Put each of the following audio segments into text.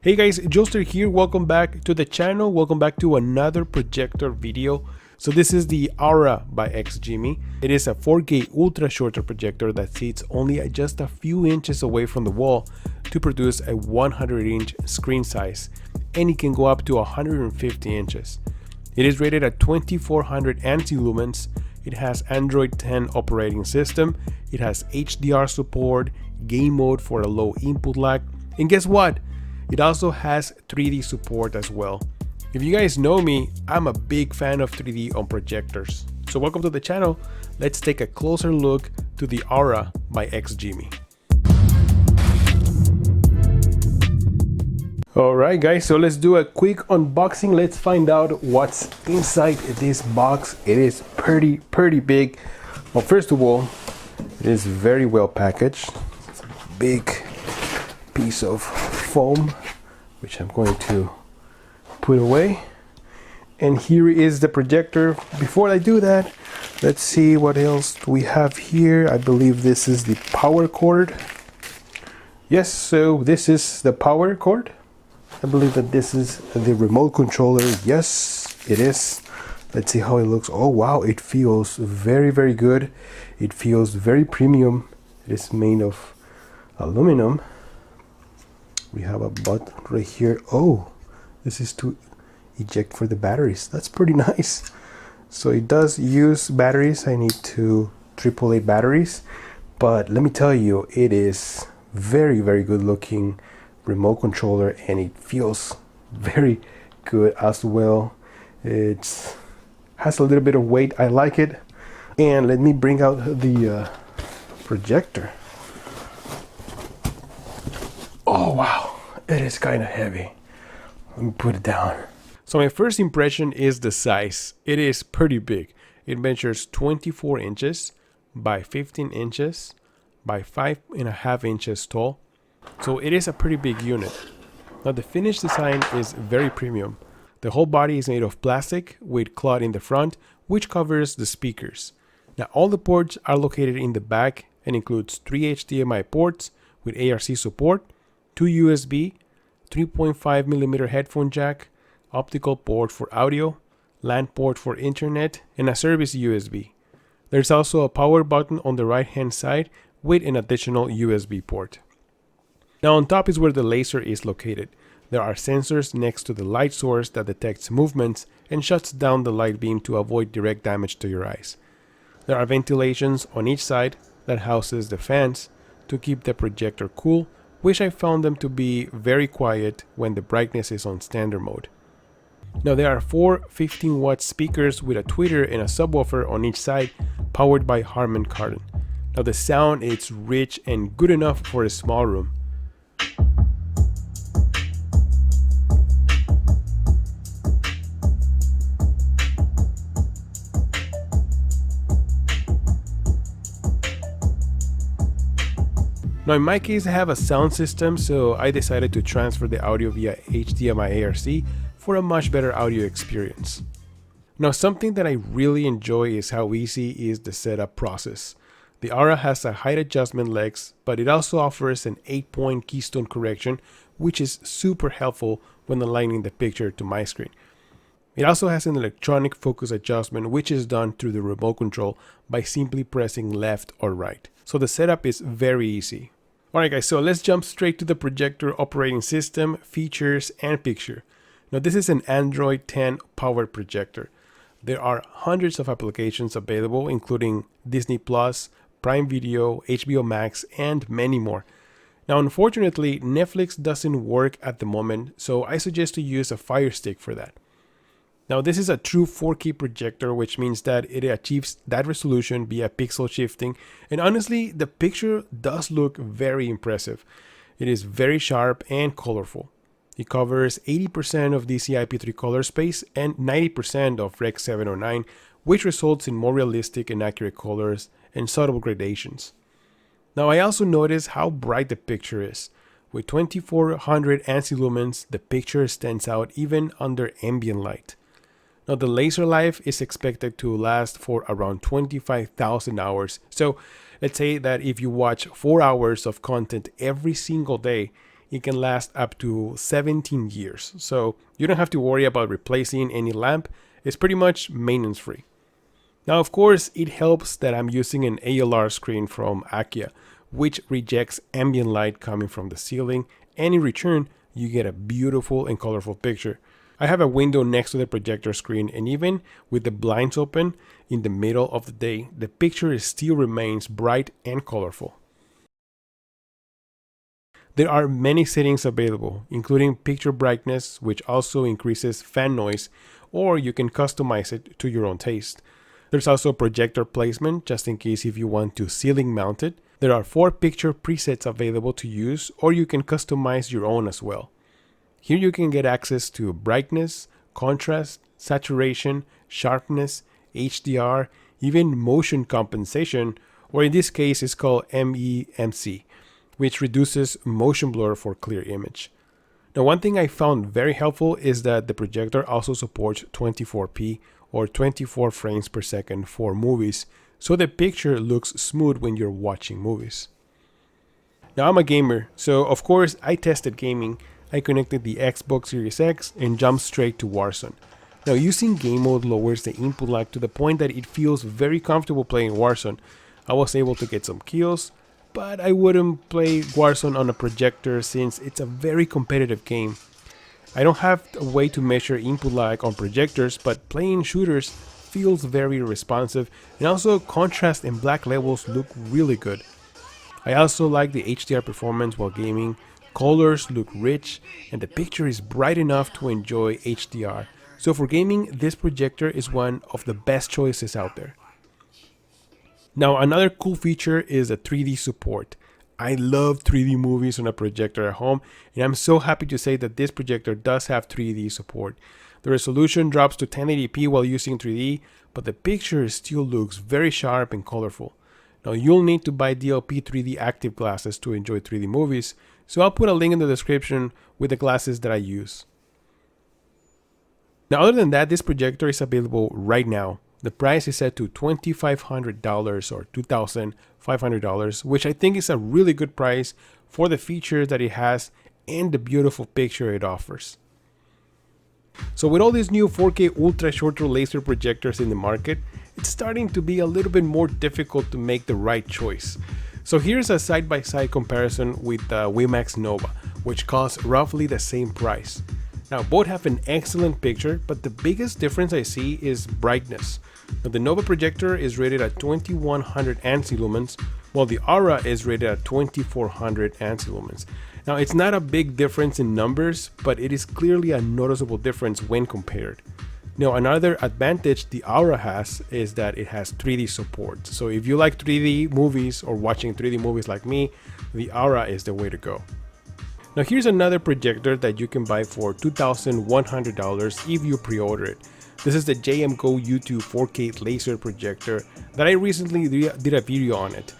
Hey guys, Joester here. Welcome back to the channel. Welcome back to another projector video. So this is the Aura by Xgimi. It is a 4K ultra shorter projector that sits only at just a few inches away from the wall to produce a 100-inch screen size, and it can go up to 150 inches. It is rated at 2400 ANSI lumens. It has Android 10 operating system. It has HDR support, game mode for a low input lag, and guess what? It also has 3D support as well. If you guys know me, I'm a big fan of 3D on projectors. So welcome to the channel. Let's take a closer look to the Aura by Xgimi. Alright guys, so let's do a quick unboxing. Let's find out what's inside this box. It is pretty big. Well, first of all, it is very well packaged. It's a big piece of foam, which I'm going to put away. And here is the projector. Before I do that, let's see what else we have here. I believe this is the power cord. Yes, so this is the power cord. I believe that this is the remote controller. Yes, it is. Let's see how it looks. Oh wow, it feels very good. It feels very premium. It is made of aluminum. We have a button right here. Oh, this is to eject for the batteries. That's pretty nice. So it does use batteries. I need two AAA batteries, but let me tell you, it is very good looking remote controller, and it feels very good as well. It has a little bit of weight. I like it. And let me bring out the projector. Oh wow, it is kind of heavy. Let me put it down. So my first impression is the size. It is pretty big. It measures 24 inches by 15 inches by 5.5 inches tall. So it is a pretty big unit. Now the finished design is very premium. The whole body is made of plastic with cloth in the front, which covers the speakers. Now all the ports are located in the back and includes 3 HDMI ports with ARC support, 2 USB, 3.5mm headphone jack, optical port for audio, LAN port for internet, and a service USB. There's also a power button on the right hand side with an additional USB port. Now on top is where the laser is located. There are sensors next to the light source that detects movements and shuts down the light beam to avoid direct damage to your eyes. There are ventilations on each side that houses the fans to keep the projector cool, which I found them to be very quiet when the brightness is on standard mode. Now there are 4 15-watt speakers with a tweeter and a subwoofer on each side, powered by Harman Kardon. Now the sound is rich and good enough for a small room. Now in my case, I have a sound system, so I decided to transfer the audio via HDMI ARC for a much better audio experience. Now something that I really enjoy is how easy is the setup process. The Aura has a height adjustment legs, but it also offers an 8-point keystone correction, which is super helpful when aligning the picture to my screen. It also has an electronic focus adjustment, which is done through the remote control by simply pressing left or right. So the setup is very easy. Alright guys, so let's jump straight to the projector operating system, features, and picture. Now this is an Android 10 powered projector. There are hundreds of applications available, including Disney+, Prime Video, HBO Max, and many more. Now unfortunately, Netflix doesn't work at the moment, so I suggest to use a Fire Stick for that. Now this is a true 4K projector, which means that it achieves that resolution via pixel shifting, and honestly the picture does look very impressive. It is very sharp and colorful. It covers 80% of DCI-P3 color space and 90% of Rec. 709, which results in more realistic and accurate colors and subtle gradations. Now I also noticed how bright the picture is. With 2400 ANSI lumens, the picture stands out even under ambient light. Now the laser life is expected to last for around 25,000 hours. So let's say that if you watch 4 hours of content every single day, it can last up to 17 years. So you don't have to worry about replacing any lamp. It's pretty much maintenance free. Now, of course, it helps that I'm using an ALR screen from Akia, which rejects ambient light coming from the ceiling, and in return, you get a beautiful and colorful picture. I have a window next to the projector screen, and even with the blinds open in the middle of the day, the picture still remains bright and colorful. There are many settings available, including picture brightness, which also increases fan noise, or you can customize it to your own taste. There's also projector placement, just in case if you want to ceiling mount it. There are 4 picture presets available to use, or you can customize your own as well. Here you can get access to brightness, contrast, saturation, sharpness, HDR, even motion compensation, or in this case it's called MEMC, which reduces motion blur for clear image. Now, one thing I found very helpful is that the projector also supports 24p or 24 frames per second for movies, so the picture looks smooth when you're watching movies. Now, I'm a gamer, so of course I tested gaming. I connected the Xbox Series X and jumped straight to Warzone. Now, using game mode lowers the input lag to the point that it feels very comfortable playing Warzone. I was able to get some kills, but I wouldn't play Warzone on a projector since it's a very competitive game. I don't have a way to measure input lag on projectors, but playing shooters feels very responsive, and also contrast and black levels look really good. I also like the HDR performance while gaming. Colors look rich, and the picture is bright enough to enjoy HDR. So for gaming, this projector is one of the best choices out there. Now, another cool feature is the 3D support. I love 3D movies on a projector at home, and I'm so happy to say that this projector does have 3D support. The resolution drops to 1080p while using 3D, but the picture still looks very sharp and colorful. Now, you'll need to buy DLP 3D active glasses to enjoy 3D movies, so I'll put a link in the description with the glasses that I use. Now, other than that, this projector is available right now. The price is set to $2,500 or $2,500, which I think is a really good price for the features that it has and the beautiful picture it offers. So with all these new 4K ultra short throw laser projectors in the market, it's starting to be a little bit more difficult to make the right choice. So here's a side-by-side comparison with the Wemax Nova, which costs roughly the same price. Now, both have an excellent picture, but the biggest difference I see is brightness. Now, the Nova projector is rated at 2100 ANSI lumens, while the Aura is rated at 2400 ANSI lumens. Now, it's not a big difference in numbers, but it is clearly a noticeable difference when compared. Now, another advantage the Aura has is that it has 3D support. So if you like 3D movies or watching 3D movies like me, the Aura is the way to go. Now, here's another projector that you can buy for $2,100 if you pre-order it. This is the JMGO U2 4K laser projector that I recently did a video on it.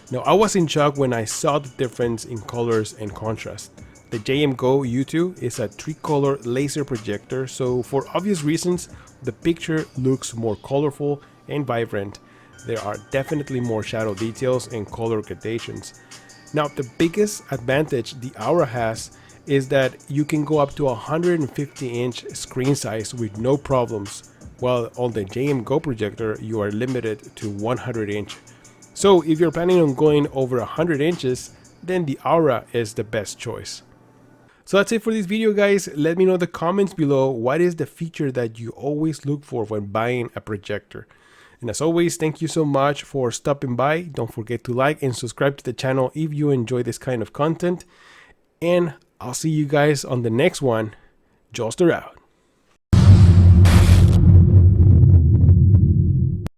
Now, I was in shock when I saw the difference in colors and contrast. The JMGO U2 is a tricolor laser projector, so for obvious reasons, the picture looks more colorful and vibrant. There are definitely more shadow details and color gradations. Now, the biggest advantage the Aura has is that you can go up to 150-inch screen size with no problems, while on the JMGO projector, you are limited to 100-inch. So if you're planning on going over 100 inches, then the Aura is the best choice. So that's it for this video, guys. Let me know in the comments below what is the feature that you always look for when buying a projector. And as always, thank you so much for stopping by. Don't forget to like and subscribe to the channel if you enjoy this kind of content. And I'll see you guys on the next one. Joster out.